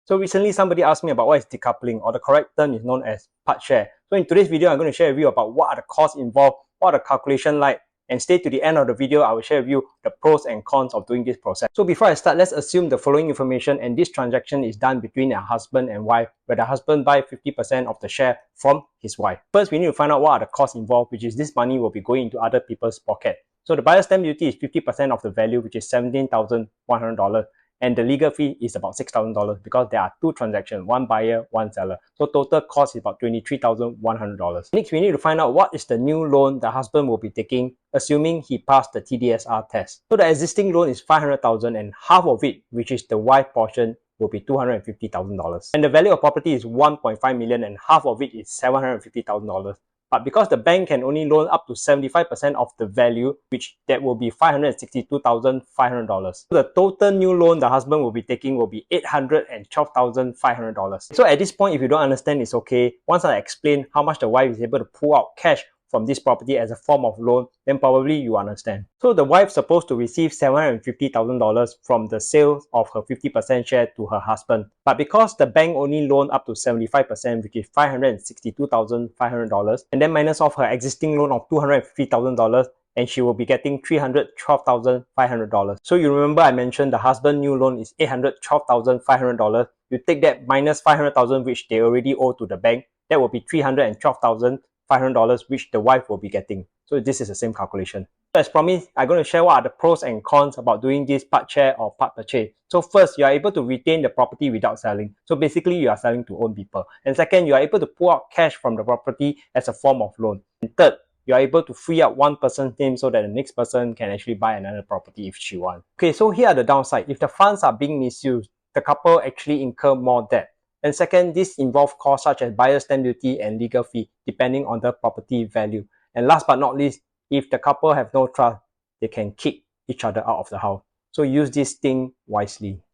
So recently somebody asked me about what is decoupling, or the correct term is known as part share. So in today's video, I'm going to share with you about what are the costs involved, what are the calculation like, and stay to the end of the video. I will share with you the pros and cons of doing this process. So before I start, let's assume the following information, and this transaction is done between a husband and wife, where the husband buys 50% of the share from his wife. First, we need to find out what are the costs involved, which is this money will be going into other people's pocket. So the buyer's stamp duty is 50% of the value, which is $17,100. And the legal fee is about $6,000 because there are two transactions, one buyer, one seller. So total cost is about $23,100. Next, we need to find out what is the new loan the husband will be taking, assuming he passed the TDSR test. So the existing loan is $500,000, and half of it, which is the wife portion, will be $250,000. And the value of property is $1.5 million, and half of it is $750,000. But because the bank can only loan up to 75% of the value, which that will be $562,500. So the total new loan the husband will be taking will be $812,500. So at this point, if you don't understand, it's okay. Once I explain how much the wife is able to pull out cash from this property as a form of loan, then probably you understand. So the wife is supposed to receive $750,000 from the sale of her 50% share to her husband. But because the bank only loaned up to 75%, which is $562,500, and then minus off her existing loan of $250,000, and she will be getting $312,500. So you remember I mentioned the husband new loan is $812,500. You take that minus $500,000, which they already owe to the bank, that will be $312,500, which the wife will be getting. So this is the same calculation. So as promised, I'm going to share what are the pros and cons about doing this part share or part purchase. So first, you are able to retain the property without selling. So basically, you are selling to own people. And second, you are able to pull out cash from the property as a form of loan. And third, you are able to free up one person's name so that the next person can actually buy another property if she wants. Okay, so here are the downsides. If the funds are being misused, the couple actually incur more debt. And second, this involves costs such as buyer's stamp duty and legal fee, depending on the property value. And last but not least, if the couple have no trust, they can kick each other out of the house. So use this thing wisely.